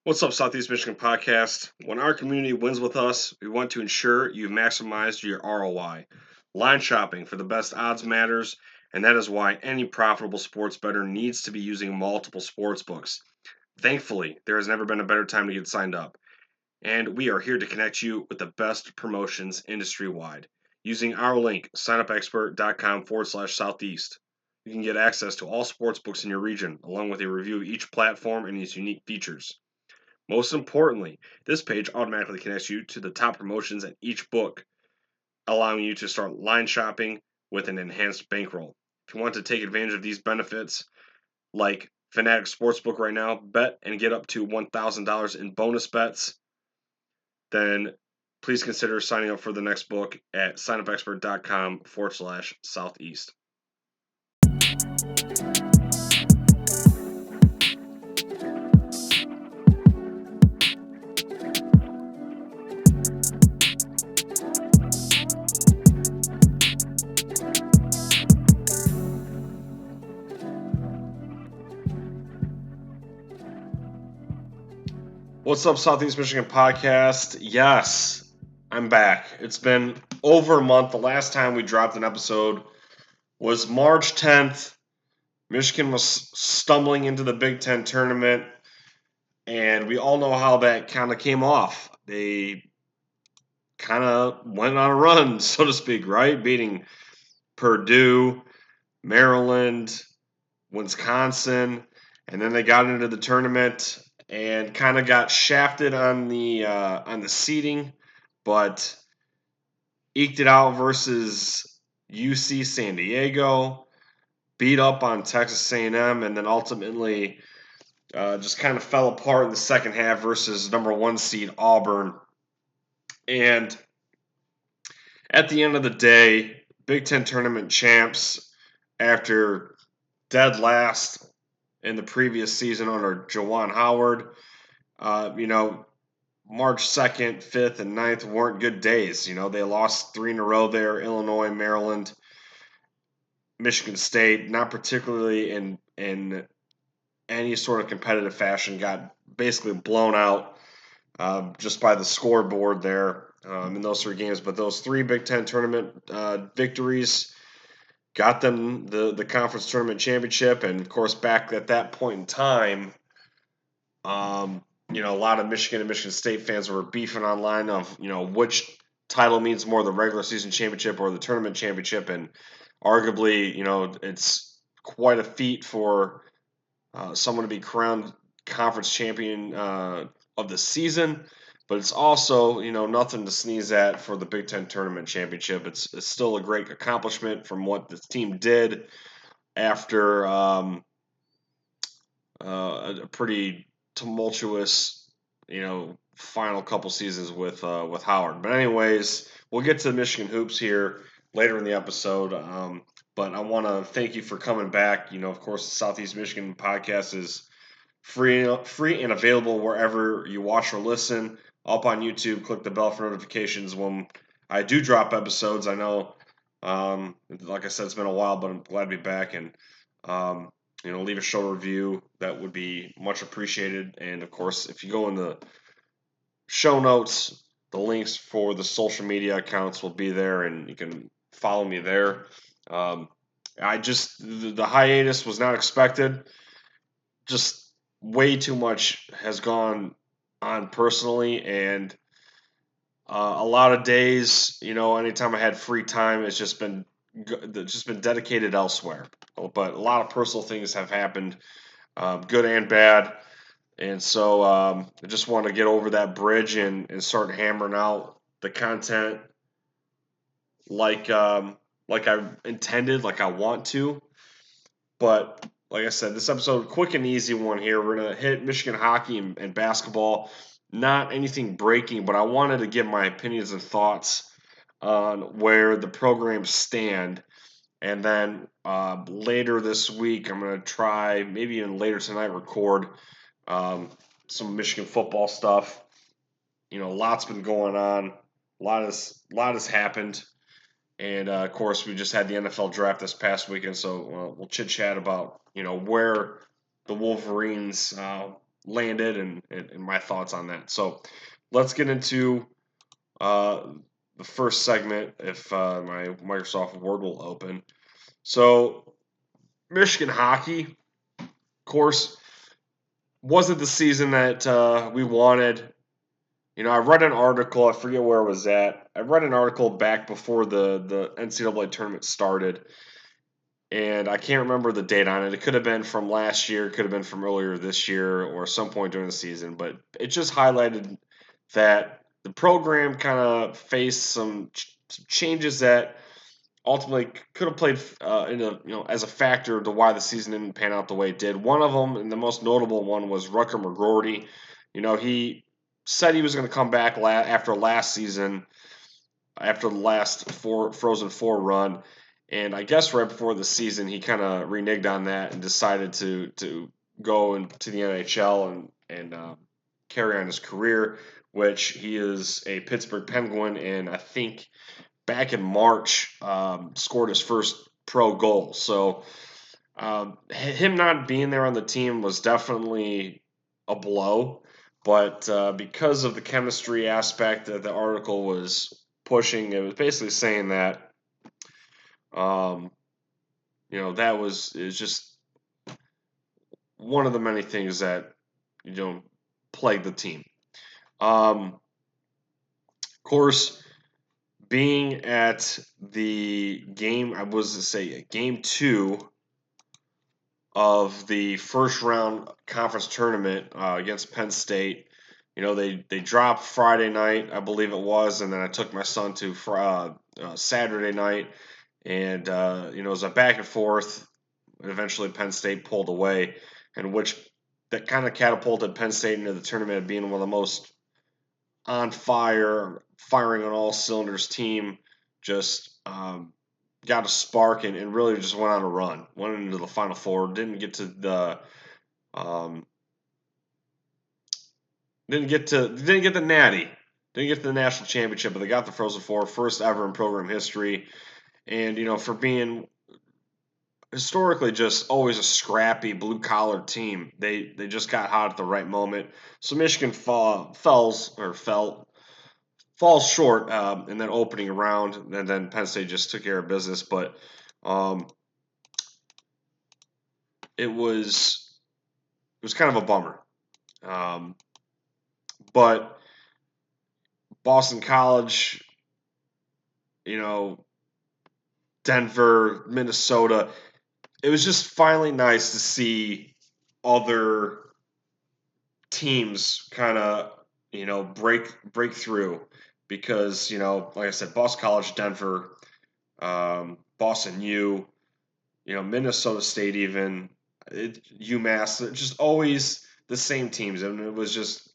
What's up, Southeast Michigan Podcast? When our community wins with us, we want to ensure you've maximized your ROI. Line shopping for the best odds matters, and that is why any profitable sports bettor needs to be using multiple sports books. Thankfully, there has never been a better time to get signed up, and we are here to connect you with the best promotions industry wide. Using our link, signupexpert.com/southeast. You can get access to all sports books in your region, along with a review of each platform and its unique features. Most importantly, this page automatically connects you to the top promotions at each book, allowing you to start line shopping with an enhanced bankroll. If you want to take advantage of these benefits, like Fanatic Sportsbook right now, bet and get up to $1,000 in bonus bets, then please consider signing up for the next book at signupexpert.com/southeast. What's up, Southeast Michigan Podcast? Yes, I'm back. It's been over a month. The last time we dropped an episode was March 10th. Michigan was stumbling into the Big Ten tournament, and we all know how that kind of came off. They kind of went on a run, so to speak, right? Beating Purdue, Maryland, Wisconsin, and then they got into the tournament and kind of got shafted on the seeding, but eked it out versus UC San Diego, beat up on Texas A&M, and then ultimately just kind of fell apart in the second half versus number one seed Auburn. And at the end of the day, Big Ten tournament champs, after dead last in the previous season under Juwan Howard, March 2nd, 5th, and 9th weren't good days. They lost 3 in a row there: Illinois, Maryland, Michigan State, not particularly in any sort of competitive fashion, got basically blown out just by the scoreboard there in those 3 games. But those 3 Big Ten tournament victories got them the conference tournament championship. And, of course, back at that point in time, a lot of Michigan and Michigan State fans were beefing online of, which title means more, the regular season championship or the tournament championship. And arguably, it's quite a feat for someone to be crowned conference champion of the season, but it's also, nothing to sneeze at for the Big Ten tournament championship. It's still a great accomplishment from what the team did after a pretty tumultuous, final couple seasons with Howard. But anyways, we'll get to the Michigan hoops here later in the episode. But I want to thank you for coming back. Of course, the Southeast Michigan podcast is free and available wherever you watch or listen. Up on YouTube, click the bell for notifications when I do drop episodes. I know, like I said, it's been a while, but I'm glad to be back. And, leave a show review. That would be much appreciated. And, of course, if you go in the show notes, the links for the social media accounts will be there, and you can follow me there. The hiatus was not expected. Just way too much has gone on personally, and a lot of days, anytime I had free time, it's just been dedicated elsewhere. But a lot of personal things have happened, good and bad, and so I just want to get over that bridge and start hammering out the content like I intended, like I want to. But like I said, this episode, quick and easy one here. We're going to hit Michigan hockey and basketball. Not anything breaking, but I wanted to give my opinions and thoughts on where the programs stand. And then later this week, I'm going to try, maybe even later tonight, record some Michigan football stuff. Lots been going on. A lot has happened. And, of course, we just had the NFL draft this past weekend, so we'll chit-chat about, where the Wolverines, landed and my thoughts on that. So let's get into the first segment if my Microsoft Word will open. So Michigan hockey, of course, wasn't the season that we wanted. I read an article. I forget where it was at. I read an article back before the NCAA tournament started, and I can't remember the date on it. It could have been from last year, it could have been from earlier this year, or some point during the season. But it just highlighted that the program kind of faced some changes that ultimately could have played as a factor to why the season didn't pan out the way it did. One of them, and the most notable one, was Rucker McGroarty. He said he was going to come back after last season, after the last Frozen Four run, and I guess right before the season he kind of reneged on that and decided to go into the NHL and carry on his career, which he is a Pittsburgh Penguin, and I think back in March scored his first pro goal. So him not being there on the team was definitely a blow. But because of the chemistry aspect that the article was pushing, it was basically saying that um, that is just one of the many things that plague the team. Of course, being at the game, I was to say game 2 of the first round conference tournament against Penn State. They dropped Friday night, I believe it was, and then I took my son to Saturday night, and it was a back and forth. And eventually, Penn State pulled away, and which that kind of catapulted Penn State into the tournament of being one of the most on fire, firing on all cylinders team. Just got a spark and really just went on a run. Went into the Final Four. Didn't get the Natty. Didn't get to the national championship, but they got the Frozen Four, first ever in program history. And for being historically just always a scrappy blue collar team, they just got hot at the right moment. So Michigan falls short in that opening round, and then Penn State just took care of business. But it was kind of a bummer. But Boston College, Denver, Minnesota, it was just finally nice to see other teams kind of break through because like I said, Boston College, Denver, Boston U, Minnesota State, even UMass, just always the same teams, and it was just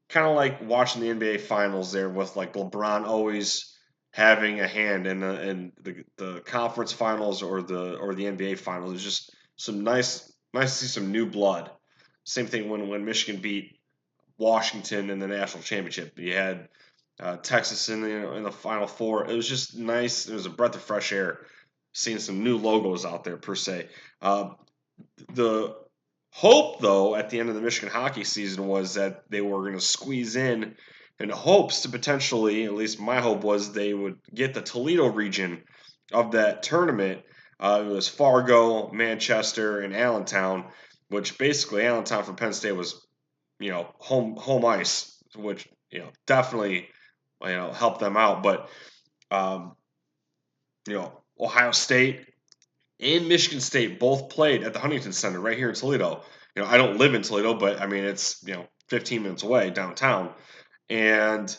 kind of like watching the NBA Finals there with like LeBron always having a hand in the conference finals or the NBA Finals. It's just some nice to see some new blood. Same thing when Michigan beat Washington in the national championship. You had Texas in the Final Four. It was just nice. It was a breath of fresh air seeing some new logos out there per se. The hope, though, at the end of the Michigan hockey season was that they were going to squeeze in hopes to potentially, at least my hope was, they would get the Toledo region of that tournament. It was Fargo, Manchester, and Allentown, which basically Allentown for Penn State was, home ice, which definitely helped them out. But Ohio State and Michigan State both played at the Huntington Center right here in Toledo. I don't live in Toledo, but I mean it's 15 minutes away downtown, and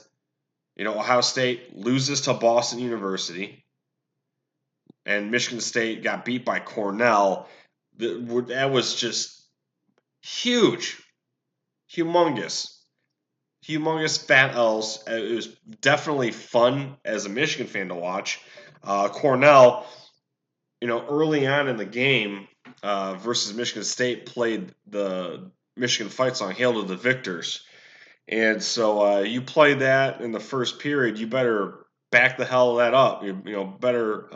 Ohio State loses to Boston University, and Michigan State got beat by Cornell. That was just huge, humongous fat L's. It was definitely fun as a Michigan fan to watch. Cornell, early on in the game versus Michigan State played the Michigan fight song "Hail to the Victors," and so you play that in the first period. You better back the hell of that up. You better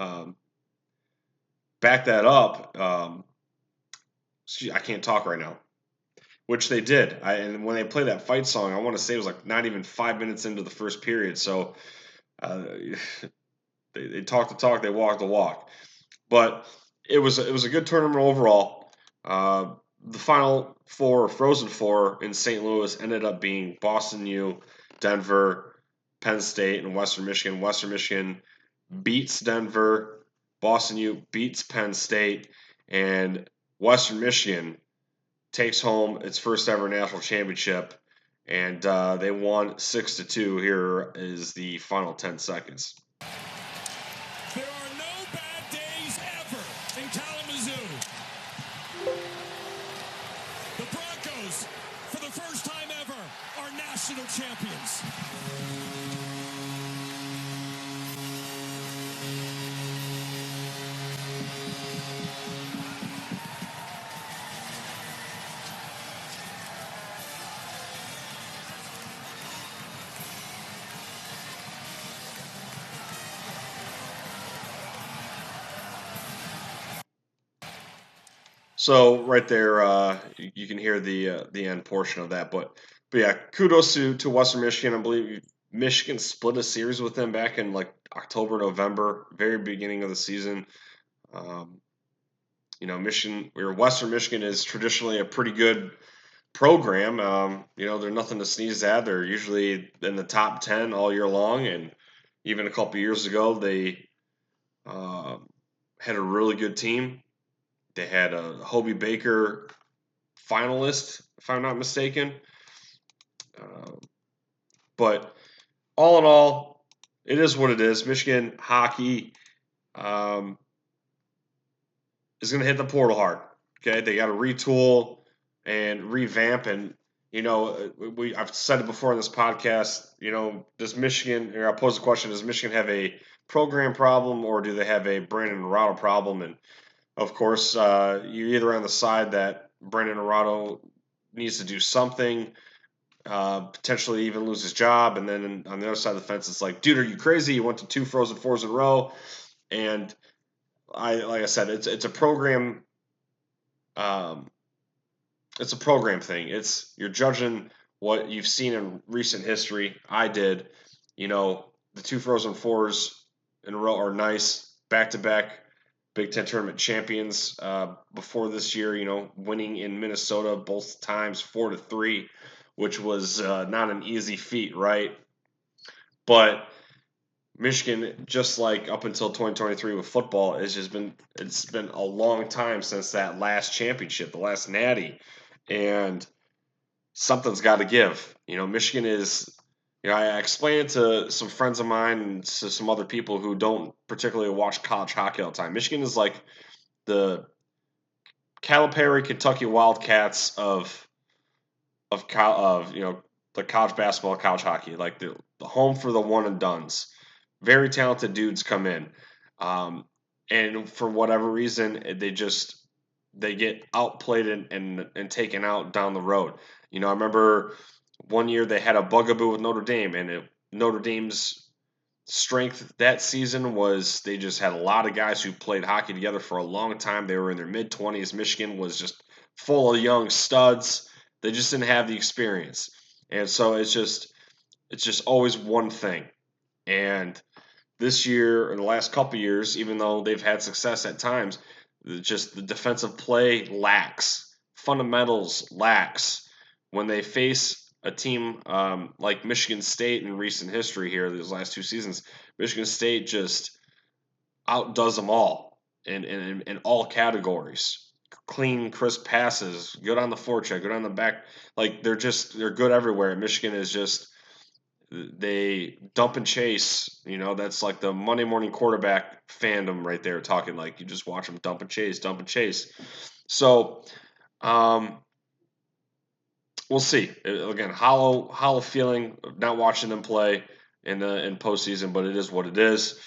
back that up. I can't talk right now. which they did. And when they played that fight song, I want to say it was like not even 5 minutes into the first period. So uh, they talked the talk, they walked the walk. But it was a good tournament overall. The final four, Frozen Four in St. Louis, ended up being Boston U, Denver, Penn State, and Western Michigan. Western Michigan beats Denver. Boston U beats Penn State, and Western Michigan takes home its first ever national championship, and they won 6-2. Here is the final 10 seconds. There are no bad days ever in Kalamazoo. The Broncos, for the first time ever, are national champions. So right there, you can hear the end portion of that. But yeah, kudos to Western Michigan. I believe Michigan split a series with them back in like October, November, very beginning of the season. Um, Michigan or Western Michigan is traditionally a pretty good program. They're nothing to sneeze at. They're usually in the top 10 all year long, and even a couple years ago, they uh, had a really good team. They had a Hobie Baker finalist, if I'm not mistaken. Um, but all in all, it is what it is. Michigan hockey um, is going to hit the portal hard. Okay, they got to retool and revamp, and I've said it before in this podcast. Does Michigan? Or I'll pose the question: does Michigan have a program problem, or do they have a Brandon Naruto problem? And of course, you're either on the side that Brandon Naruto needs to do something, potentially even lose his job, and then on the other side of the fence, it's like, dude, are you crazy? You went to two Frozen Fours in a row, and like I said, it's a program. Um, it's a program thing. You're judging what you've seen in recent history. I did, the two Frozen Fours in a row are nice, back to back Big Ten tournament champions. Before this year, winning in Minnesota both times 4-3, which was not an easy feat, right? But Michigan, just like up until 2023 with football, it's been a long time since that last championship, the last natty, and something's got to give. Michigan is. I explained it to some friends of mine and to some other people who don't particularly watch college hockey all the time. Michigan is like the Calipari Kentucky Wildcats of the college basketball, college hockey, like the home for the one and dones. Very talented dudes come in, um, and for whatever reason, they get outplayed and taken out down the road. I remember one year they had a bugaboo with Notre Dame, and Notre Dame's strength that season was they just had a lot of guys who played hockey together for a long time. They were in their mid 20s. Michigan was just full of young studs. They just didn't have the experience. And so it's just always one thing. And this year or the last couple years, even though they've had success at times, just the defensive play lacks. Fundamentals lacks. When they face a team like Michigan State in recent history here, these last two seasons, Michigan State just outdoes them all in all categories. Clean, crisp passes, good on the forecheck, good on the back. Like they're good everywhere. Michigan is just they dump and chase. That's like the Monday morning quarterback fandom right there, talking like you just watch them dump and chase, dump and chase. So um, we'll see. Again, hollow feeling not watching them play in postseason, but it is what it is.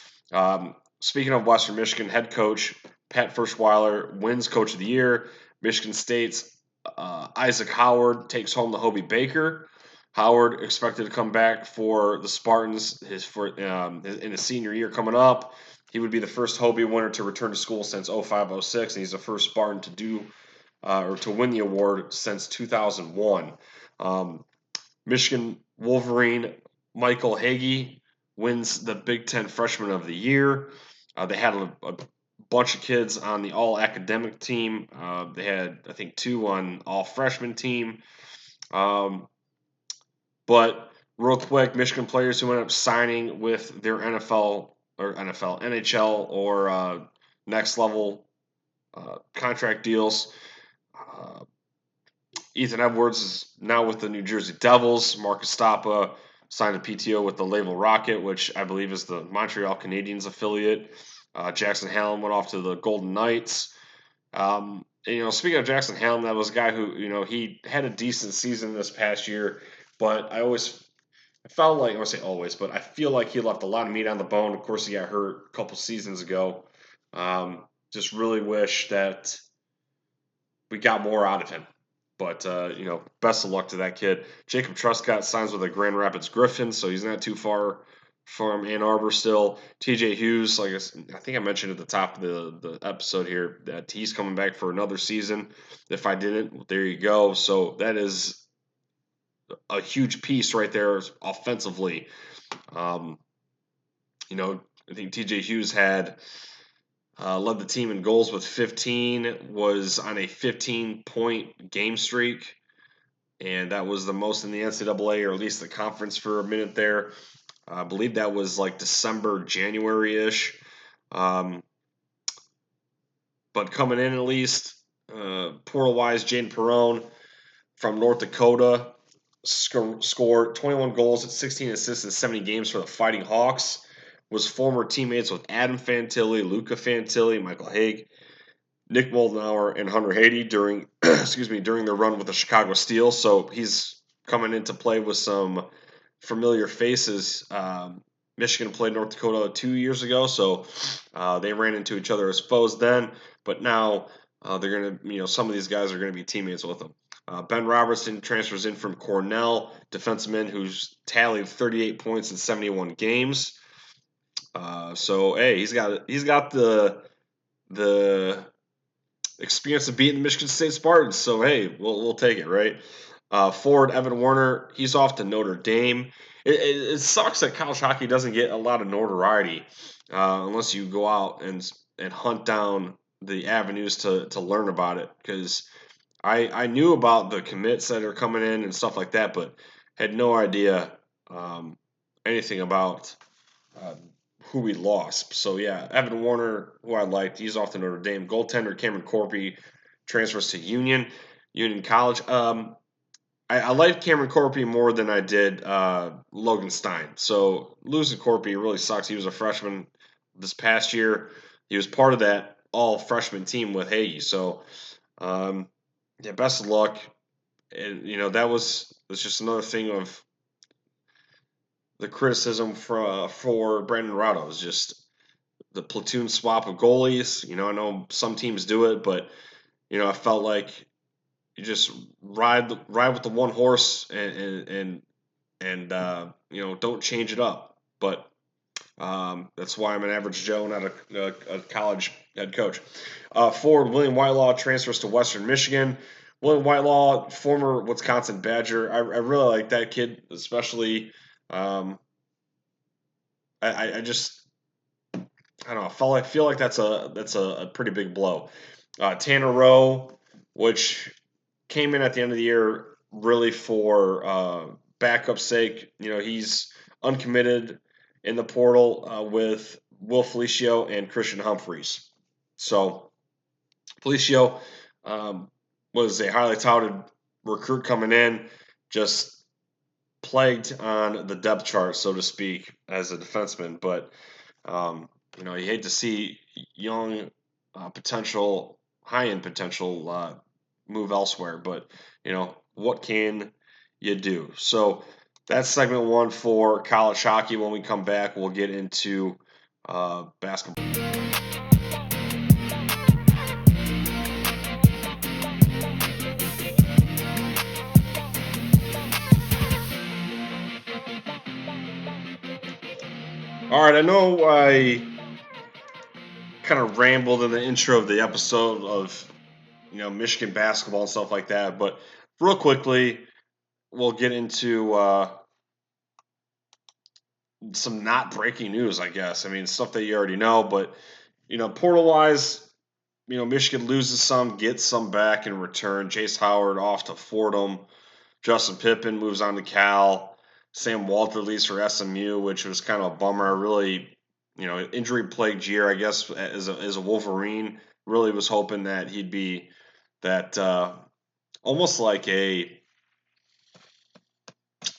Speaking of Western Michigan, head coach Pat Ferschweiler wins Coach of the Year. Michigan State's Isaac Howard takes home the Hobie Baker. Howard expected to come back for the Spartans in his senior year coming up. He would be the first Hobie winner to return to school since 05-06, and he's the first Spartan to do or to win the award since 2001. Michigan Wolverine Michael Hagee wins the Big Ten Freshman of the Year. They had a bunch of kids on the all academic team. They had, I think, 2 on all freshman team. But real quick, Michigan players who ended up signing with their NHL, or next level contract deals. Ethan Edwards is now with the New Jersey Devils. Marcus Stappa signed a PTO with the Laval Rocket, which I believe is the Montreal Canadiens affiliate. Jackson Hallam went off to the Golden Knights. Speaking of Jackson Hallam, that was a guy who, he had a decent season this past year, but I felt like, I won't say always, but I feel like he left a lot of meat on the bone. Of course, he got hurt a couple seasons ago. Just really wish that we got more out of him. But, best of luck to that kid. Jacob Truscott signs with the Grand Rapids Griffins, so he's not too far from Ann Arbor still. TJ Hughes, I think I mentioned at the top of the episode here that he's coming back for another season. If I didn't, there you go. So that is a huge piece right there offensively. I think TJ Hughes had led the team in goals with 15, was on a 15-point game streak, and that was the most in the NCAA, or at least the conference for a minute there. I believe that was like December, January-ish. But coming in at least, portal-wise, Jaden Perrone from North Dakota scored 21 goals at 16 assists in 70 games for the Fighting Hawks. Was former teammates with Adam Fantilli, Luca Fantilli, Michael Hague, Nick Moldenauer, and Hunter Hady during their run with the Chicago Steel. So he's coming into play with some familiar faces. Michigan played North Dakota 2 years ago, so they ran into each other as foes then. But now they're going to, some of these guys are going to be teammates with them. Ben Robertson transfers in from Cornell, defenseman who's tallied 38 points in 71 games. So hey, he's got the experience of beating the Michigan State Spartans. So hey, we'll take it, right? Forward Evan Werner, he's off to Notre Dame. It sucks that college hockey doesn't get a lot of notoriety unless you go out and hunt down the avenues to learn about it. Because I knew about the commits that are coming in and stuff like that, but had no idea anything about who we lost. So yeah, Evan Werner, who I liked, he's off to Notre Dame. Goaltender Cameron Corpy transfers to Union College. I liked Cameron Corpy more than I did Logan Stein. So losing Corpy really sucks. He was a freshman this past year. He was part of that all freshman team with Hagee. So best of luck. And that's just another thing of the criticism for Brandon Rado is just the platoon swap of goalies. I know some teams do it, but I felt like you just ride with the one horse and don't change it up. But that's why I'm an average Joe, not a college head coach. Forward William Whitelaw transfers to Western Michigan. William Whitelaw, former Wisconsin Badger. I really like that kid, especially. I don't know. I feel like that's a pretty big blow. Tanner Rowe, which came in at the end of the year really for backup sake. He's uncommitted in the portal with Will Felicio and Christian Humphreys. So Felicio was a highly touted recruit coming in, just plagued on the depth chart, so to speak, as a defenseman. But you hate to see young potential, high-end potential move elsewhere. But what can you do? So that's segment one for college hockey. When we come back, we'll get into basketball. All right, I know I kind of rambled in the intro of the episode of Michigan basketball and stuff like that. But real quickly, we'll get into some not breaking news, I guess. I mean, stuff that you already know, but portal wise, Michigan loses some, gets some back in return. Chase Howard off to Fordham. Justin Pippen moves on to Cal. Sam Walter leaves for SMU, which was kind of a bummer. Really, injury plagued year, I guess, as a Wolverine. Really was hoping that he'd be that almost like a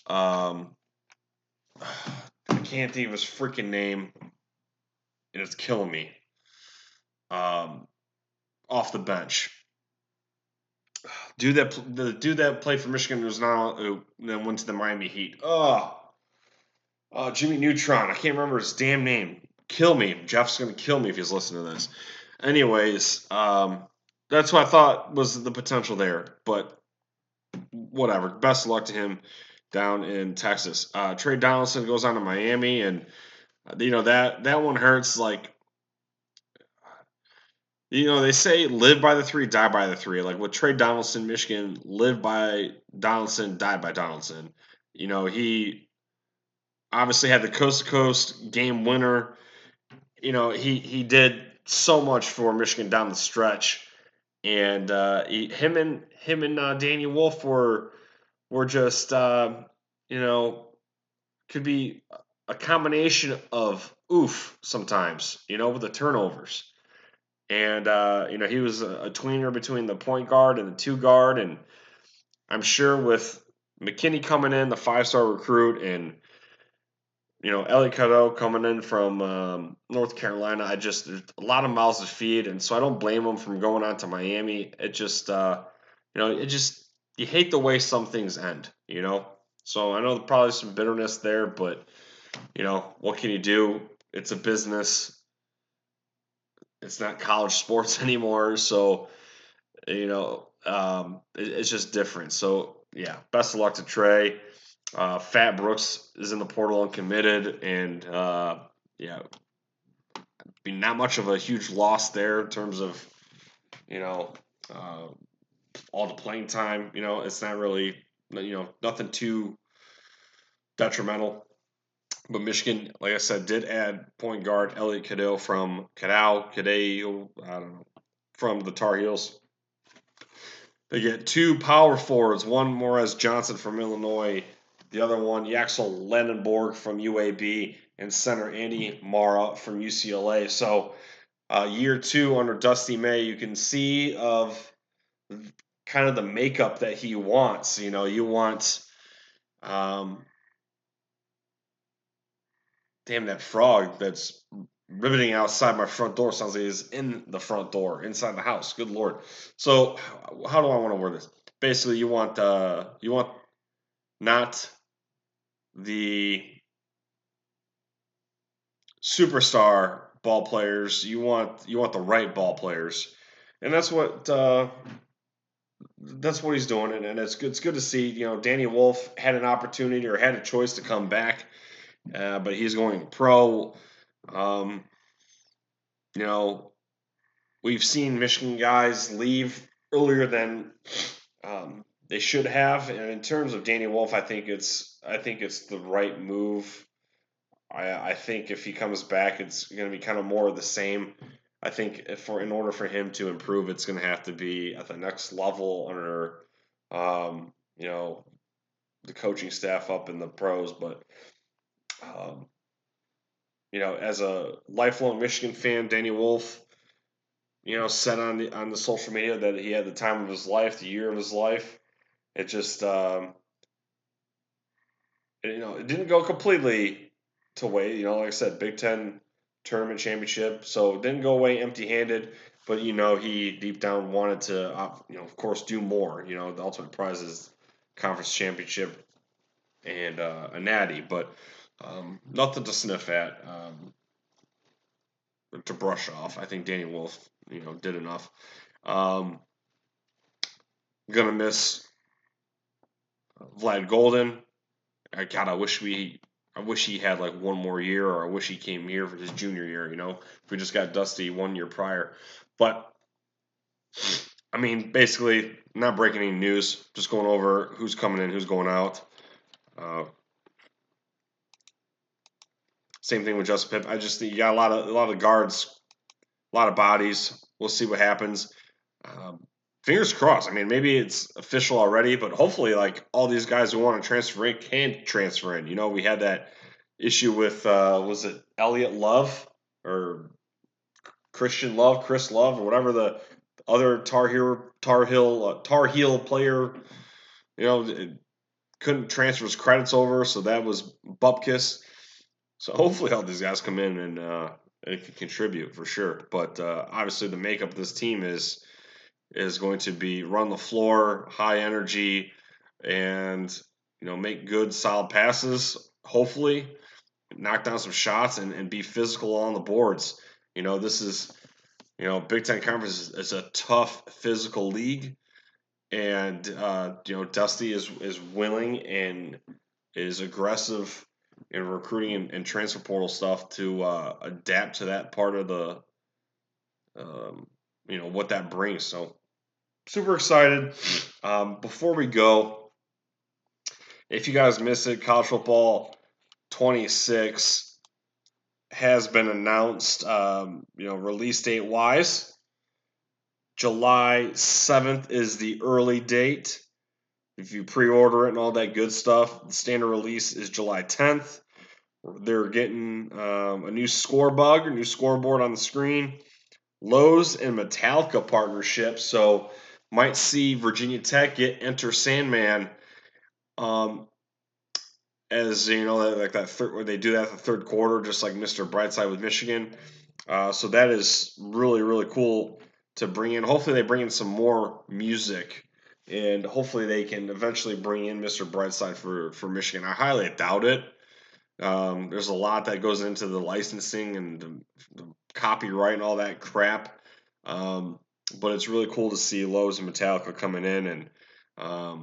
I can't think of his freaking name, and it's killing me. Off the bench. The dude that played for Michigan was now who then went to the Miami Heat. Jimmy Neutron. I can't remember his damn name. Kill me. Jeff's gonna kill me if he's listening to this. Anyways, that's what I thought was the potential there, but whatever. Best of luck to him down in Texas. Trey Donaldson goes on to Miami, and that one hurts. Like they say live by the three, die by the three. Like with Trey Donaldson, Michigan, live by Donaldson, die by Donaldson. He obviously had the coast to coast game winner. He did so much for Michigan down the stretch, and him and Danny Wolf were just could be a combination of oof sometimes, with the turnovers. And he was a tweener between the point guard and the two guard, and I'm sure with McKinney coming in, the 5-star recruit, and Ellie Cadeau coming in from North Carolina, there's a lot of mouths to feed, and so I don't blame him from going on to Miami. It just you hate the way some things end, So I know there's probably some bitterness there, but what can you do? It's a business. It's not college sports anymore, so it's just different. So yeah, best of luck to Trey. Fat Brooks is in the portal uncommitted, and be not much of a huge loss there in terms of all the playing time. It's not really nothing too detrimental. But Michigan, like I said, did add point guard Elliot Cadeau from Cadeo, I don't know, from the Tar Heels. They get two power forwards, one Morez Johnson from Illinois, the other one Yaxel Lenenborg from UAB, and center Andy Mara from UCLA. So year 2 under Dusty May, you can see of kind of the makeup that he wants. You want damn, that frog that's riveting outside my front door sounds like he's in the front door, inside the house. Good Lord. So how do I want to word this? Basically, you want not the superstar ball players. You want the right ball players, and that's what he's doing. And it's good. It's good to see. Danny Wolf had an opportunity or had a choice to come back. But he's going pro. We've seen Michigan guys leave earlier than they should have. And in terms of Danny Wolf, I think it's the right move. I think if he comes back, it's going to be kind of more of the same. I think in order for him to improve, it's going to have to be at the next level under the coaching staff up in the pros, but. As a lifelong Michigan fan, Danny Wolf, said on the social media that he had the time of his life, the year of his life. It just, it didn't go completely to waste. Like I said, Big Ten tournament championship, so it didn't go away empty-handed. But he deep down wanted to, of course, do more. The ultimate prize is conference championship and a natty, but. Nothing to sniff at, to brush off. I think Danny Wolf, did enough. Gonna miss Vlad Golden. I wish he had like one more year, or I wish he came here for his junior year. If we just got Dusty 1 year prior, but I mean, basically, not breaking any news, just going over who's coming in, who's going out. Same thing with Justin Pitt. I just think you got a lot of guards, a lot of bodies. We'll see what happens. Um, Fingers crossed. I mean, maybe it's official already, but hopefully, like all these guys who want to transfer in can transfer in. You know, we had that issue with was it Elliot Love or Christian Love, Chris Love, or whatever the other Tar Heel player. You know, couldn't transfer his credits over, so that was Bupkis. So hopefully all these guys come in and can contribute for sure. But obviously the makeup of this team is going to be run the floor, high energy, and make good solid passes. Hopefully knock down some shots and be physical on the boards. This is Big Ten Conference is a tough physical league, and Dusty is willing and is aggressive in recruiting and transfer portal stuff to adapt to that part of the what that brings. So super excited. Before we go, if you guys miss it, college football 26 has been announced. Release date wise, July 7th is the early date. If you pre-order it and all that good stuff, the standard release is July 10th. They're getting a new scoreboard on the screen. Lowe's and Metallica partnership, so might see Virginia Tech get Enter Sandman, as like that third, where they do that the third quarter, just like Mr. Brightside with Michigan. So that is really really cool to bring in. Hopefully they bring in some more music, and hopefully they can eventually bring in Mr. Brightside for Michigan. I highly doubt it. There's a lot that goes into the licensing and the copyright and all that crap. But it's really cool to see Lowe's and Metallica coming in. And I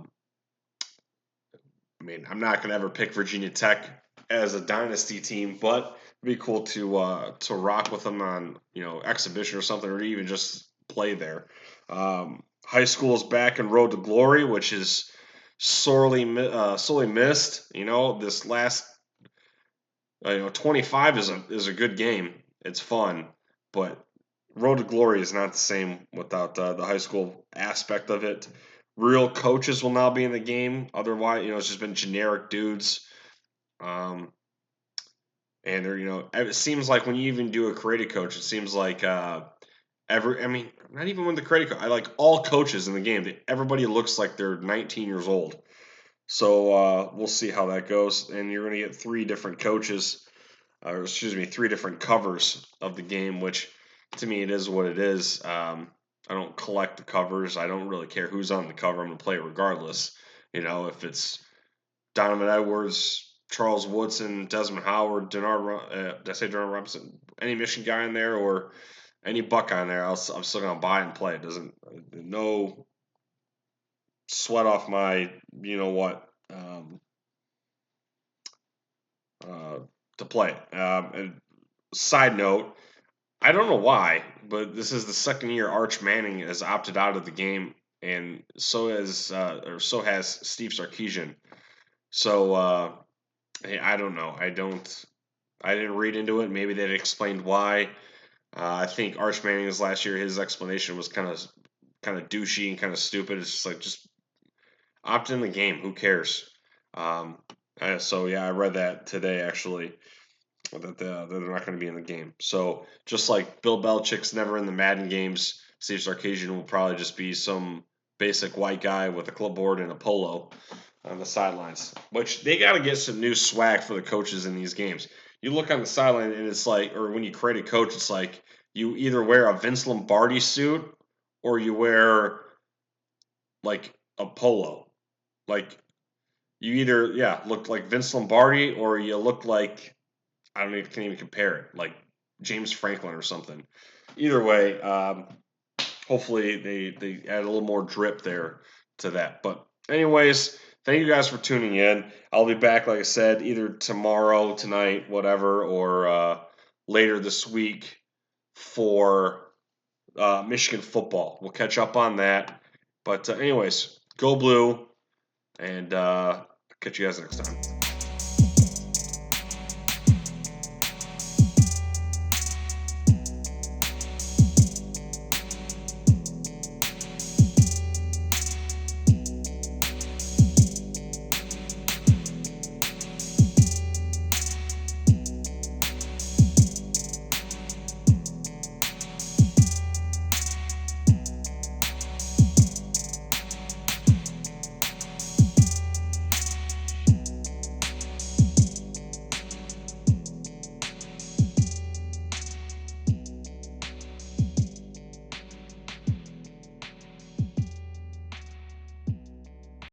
mean, I'm not going to ever pick Virginia Tech as a dynasty team, but it'd be cool to rock with them on exhibition or something, or even just play there. High school is back in Road to Glory, which is sorely missed. This last 25 is a good game. It's fun, but Road to Glory is not the same without the high school aspect of it. Real coaches will now be in the game. Otherwise, it's just been generic dudes. Um, and they're, it seems like when you even do a creative coach, it seems like I mean, not even when the creative coach, I like all coaches in the game. Everybody looks like they're 19 years old. So we'll see how that goes. And you're going to get three different coaches, or excuse me, three different covers of the game, which to me it is what it is. I don't collect the covers. I don't really care who's on the cover. I'm going to play it regardless. If it's Donovan Edwards, Charles Woodson, Desmond Howard, did I say Denard Robinson? Any Michigan guy in there or any Buck on there, I'm still going to buy and play. It doesn't, no sweat off my, what, to play. And side note, I don't know why, but this is the second year Arch Manning has opted out of the game, and so has Steve Sarkisian. So hey, I don't know. I didn't read into it. Maybe they explained why. I think Arch Manning's last year, his explanation was kind of douchey and kind of stupid. It's just like just opt in the game. Who cares? So yeah, I read that today actually that they're not going to be in the game. So just like Bill Belichick's never in the Madden games, Steve Sarkisian will probably just be some basic white guy with a clipboard and a polo on the sidelines. Which they got to get some new swag for the coaches in these games. You look on the sideline and it's like, or when you create a coach, it's like you either wear a Vince Lombardi suit or you wear like a polo. Like you either look like Vince Lombardi or you look like I don't even can even compare it, like James Franklin or something. Either way, hopefully they add a little more drip there to that. But anyways, thank you guys for tuning in. I'll be back, like I said, either tomorrow, tonight, whatever, or later this week for Michigan football. We'll catch up on that. But anyways, go blue, and catch you guys next time.